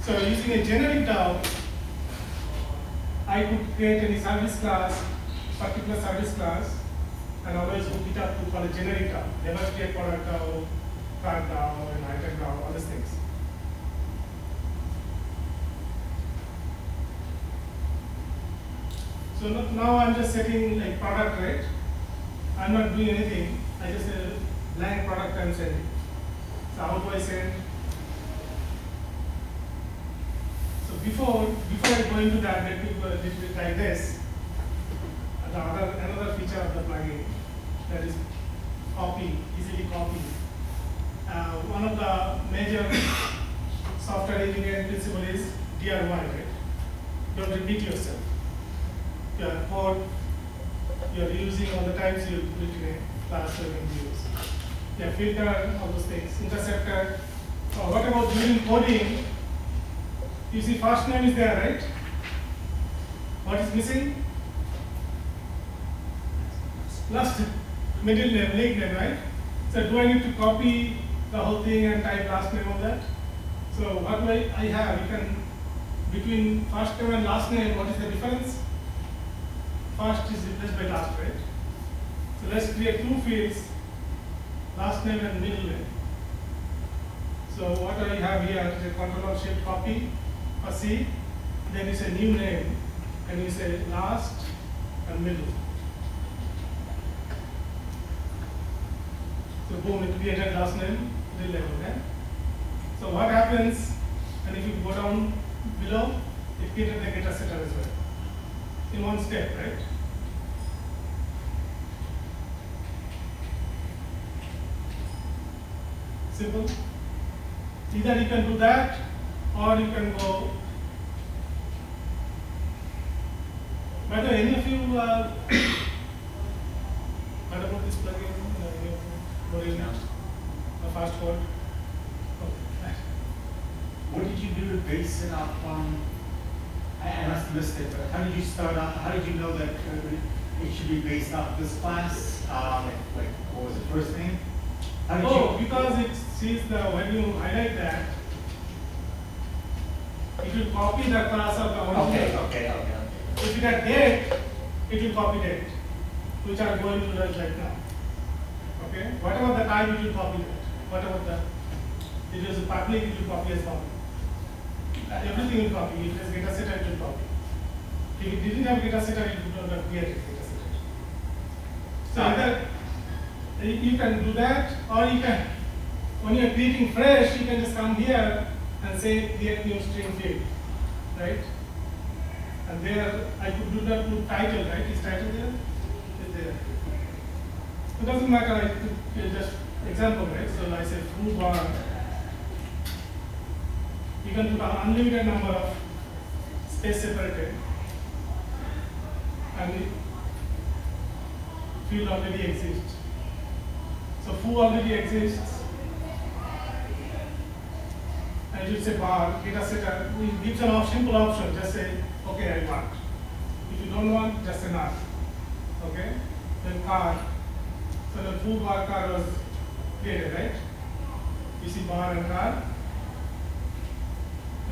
So using a generic DAO, I could create any service class, particular service class, and always hook it up to call a generic DAO. Never create product DAO, card DAO, and item DAO, all these things. So now I'm just setting like product rate. I'm not doing anything. I just blank product I'm sending. So how do I send? So before I go into that, let me go a little bit like this. Another feature of the plugin that is copy, easily copy. One of the major software engineering principle is DRY, right? Don't repeat yourself. Your code you're using all the times you put it in a class you can use. Yeah, filter, all those things, interceptor. What about during coding? You see first name is there, right? What is missing? Last middle name, link name, right? So do I need to copy the whole thing and type last name on that? So what do I have? You can, between first name and last name, what is the difference? First is replaced by last, right? So let's create two fields, last name and middle name. So what I have here is a Control-Shift copy or C, then you say new name, and you say last and middle. So boom, it created last name, middle name, okay? So what happens, and if you go down below, it created the data setter as well. In one step, right? Simple. Either you can do that, or you can go. By the way, any of you heard about this plugin? A fast forward. Oh, what did you do to base it up on? I must have missed it, but how did you start out? How did you know that it should be based off this class? Like what was the first name? How did you? Because it sees when you highlight that, it will copy the class of the original. Okay. If it had date, it will copy date, which are going to learn right now. Okay? Whatever the type, it will copy that. Whatever it is public, it will copy as public. Everything will copy. If it has data setter, it will copy. If it didn't have data setter, it would not create data setter. So either you can do that, or you can, when you are creating fresh, you can just come here and say create new string field, right? And there I could do that with title, right? Is title there? Is there? It doesn't matter. I could just example, right? So I say foo bar. You can put an unlimited number of space separated, and the field already exists. So foo already exists, and you say bar, data setter, it gives an simple option, just say, okay, I want. If you don't want, just say not. Okay? Then car, so the foo bar car was created, right? You see bar and car.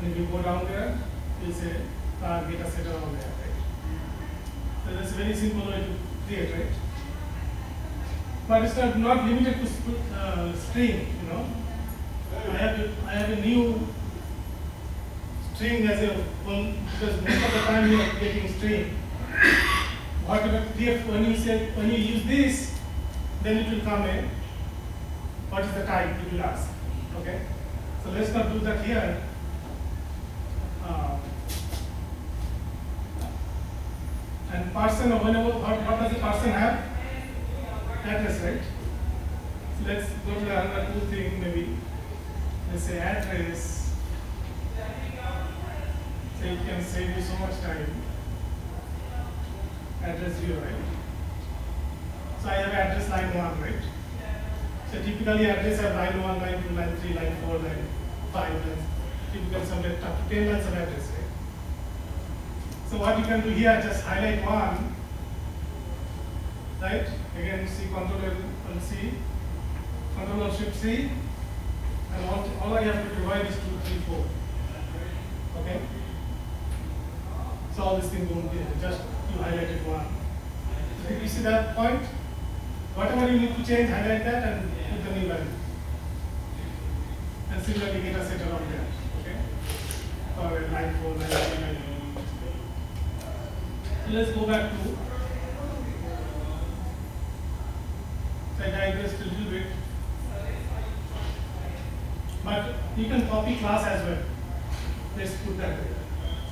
And if you go down there, you'll say car data setter on there, right? So that's a very simple way to create, right? But it's not limited to string, you know. I have a new string as a one, because most of the time you are creating string. When you use this, then it will come in. What is the type? It will ask. Okay. So let's not do that here. And person, whenever what does the person have? Address, right? So let's go to another cool thing, maybe. Let's say address. So it can save you so much time. Address 0, right? So I have address line 1, right? So typically address have line 1, line 2, line 3, line 4, line 5, line typically somewhere up to 10 lines of address, right? So what you can do here, just highlight 1, right? Again, C, Control C, Control Shift C, and all I have to provide is 2, 3, 4. Okay? So all these things won't be there, just you highlighted one. So you see that point? Whatever you need to change, highlight that and put the new value. And similarly get a setter on there. Okay? For line 4, line 3, line 4. So let's go back to, so I digressed a little bit. But you can copy class as well. Let's put that there.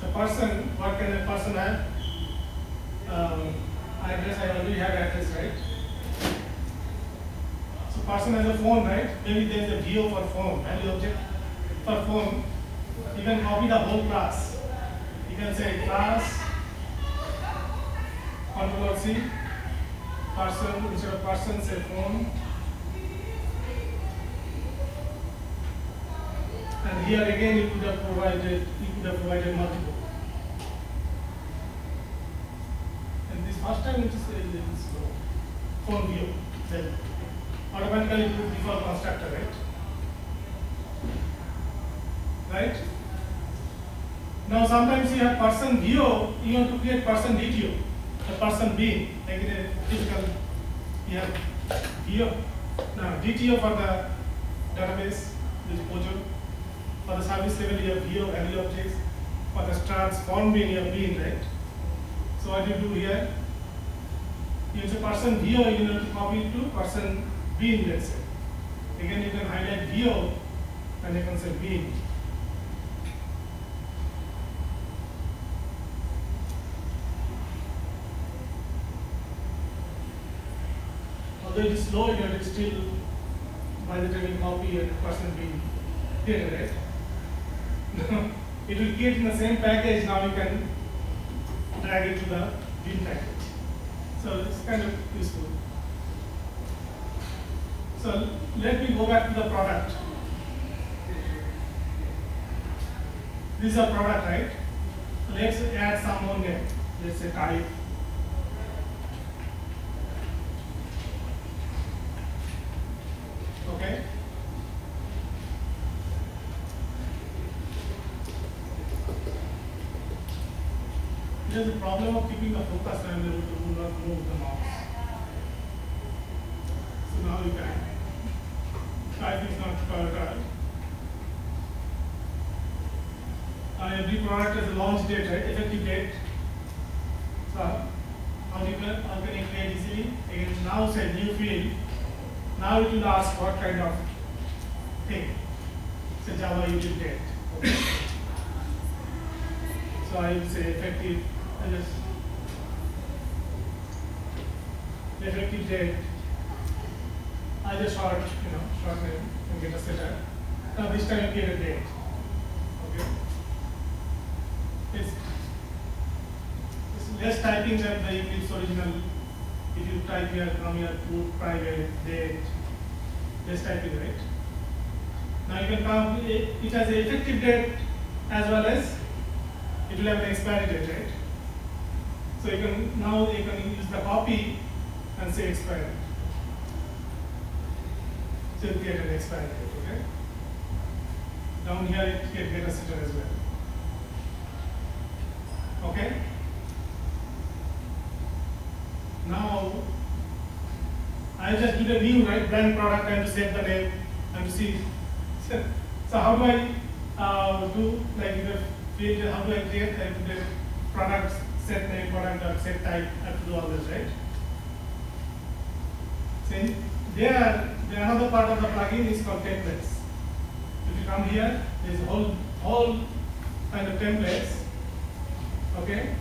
So person, what can a person have? Address, I already have address, right? So person has a phone, right? Maybe there is a VO for phone, value object for phone. You can copy the whole class. You can say class, Ctrl C, person, instead of person, say phone. And here again you could have provided multiple. And this first time it is a little slow. Phone view. Then automatically it will default constructor, right? Right? Now sometimes you have person VO, you want to create person DTO. The person being, like in a typical, you have VO. Now DTO for the database, which is Pojo. For the service level, you have VO, value objects. For the transform being, you have being, right? So what you do here, you use a person VO, you need to copy it to person being, let's say. Again, you can highlight VO and you can say being. Although it is slow, it is still, by the time you copy a person being data, right? It will create in the same package, now you can drag it to the bin package. So it's kind of useful. So let me go back to the product. This is a product, right? Let's add some more name. Let's say type. Okay. There's a problem of keeping the focus and able to do not move the mouse. So now you can. Type is not prioritized. Every product has a launch date, right? Effective date. So how can you create easily? Again, now say new field. Now it will ask what kind of thing. Say Java util date. Okay. So I will say effective. Effective date. I just short name and get a setter. Now this time you get a date. Okay. It's less typing than the Eclipse original. If you type here from your root private date, less typing, right? Now you can come. It has an effective date as well as it will have an expiry date, right? So you can use the copy and say expiry. So you get an expiry date, okay? Down here it get data setter as well. Okay? Now I just did a new blank product and to set the name and to see. So how do I do like in the field? How do I create the product set name, product set type? I have to do all this, right? See, there another part of the plugin is called templates. If you come here, there is a whole kind of templates. Okay.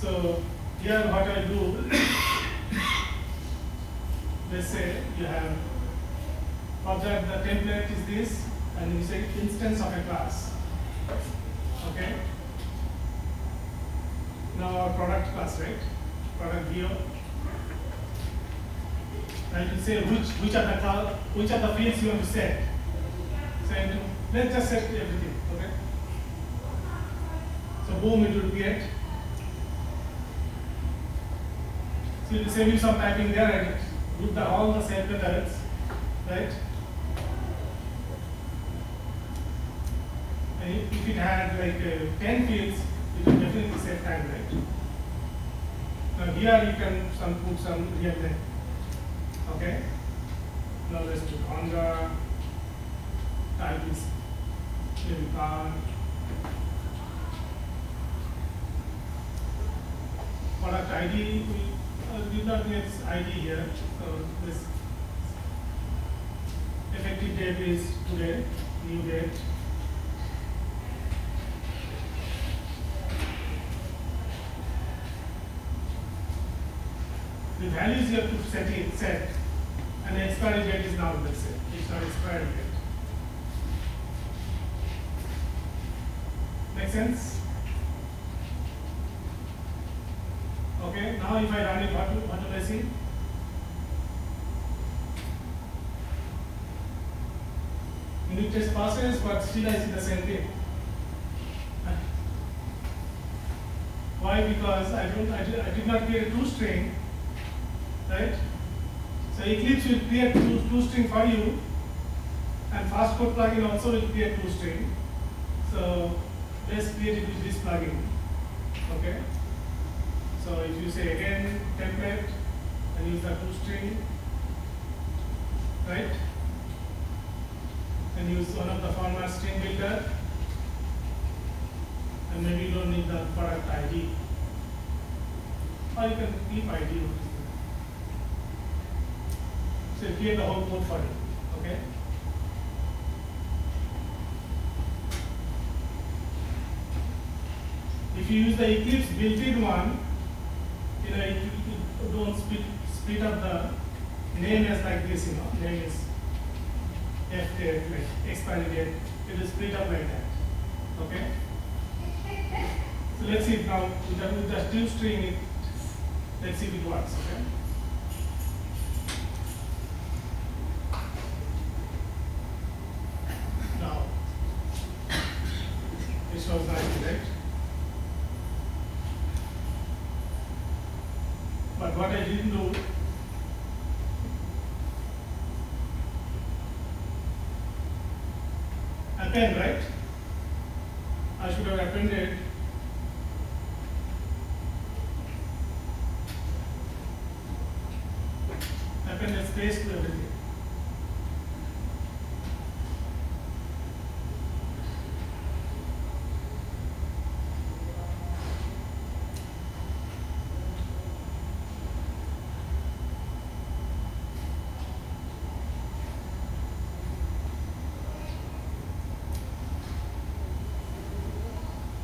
So here what I do, let's say you have object, the template is this, and you say instance of a class. Okay. Now our product class, right? Product view. And you say which are the fields you want to set. So let's just set everything. Okay. So boom, it will create. So it will save you some typing there and put all the same methods, right? And And if it had like 10 fields, it will definitely save time, right? Now here you can put some real name. Okay? Now let's do Honda, type is maybe car. Product ID, we did not get ID here, so this effective date is today, new date. The values you have to set, and the expiry date is now, let's say, it's not expiry date. Make sense? Okay, now if I run it, what do I see? Unit test passes, but still I see the same thing. Why? Because I did not create a toString, right? So Eclipse will create toString for you, and fastcode plugin also will create toString. So let's create it with this plugin. Okay. So if you say again template and use the toString, right? And use one of the format string builder, and maybe you don't need the product ID, or you can keep ID. So create the whole code for you. Okay. If you use the Eclipse built-in one, you don't split up the name as like this, name is F date, like expiry date, it will split up like that. Okay? So let's see now with the toString, let's see if it works, okay? Now it shows 90, right? But what I didn't do, append, right? I should have appended space to everything.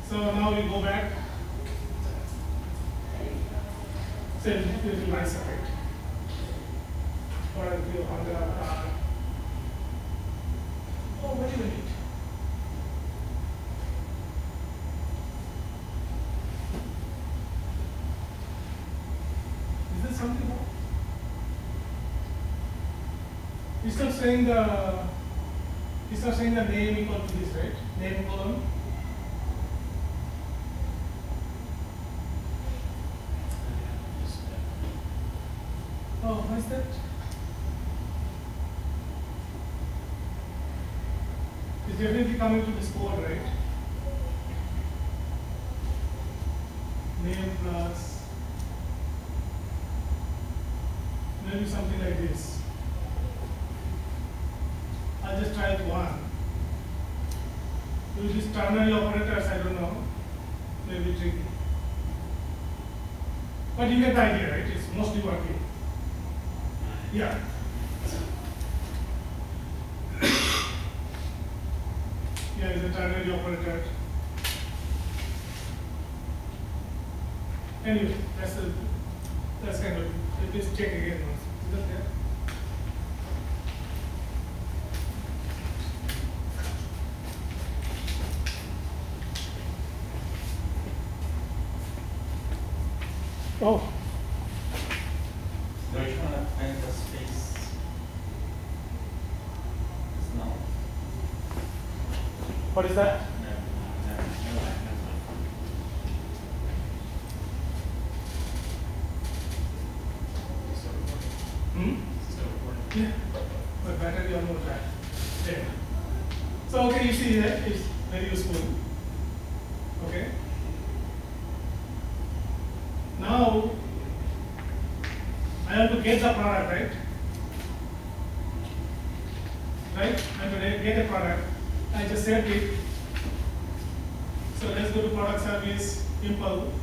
So now we go back. So it will be nice effect. For a view on the oh, wait a minute. Is this something wrong? It's not saying the name equal to this, right? Name column. Oh, what is that? It's definitely coming to this code, right? Name plus maybe something like this. I'll just try it one. Use these ternary operators, I don't know. Maybe tricky. But you get the idea, right? It's mostly working. Yeah. Here is a ternary operator. Anyway, that's kind of, let's check again once. Is that there? Oh. Don't you want to find the space? It's not. What is that? No. Yeah, but battery almost died. There. So okay, you see that is very useful. Okay. Now I have to get the product, right? Right? I have to get a product. I just said it. So let's go to product service, impulse.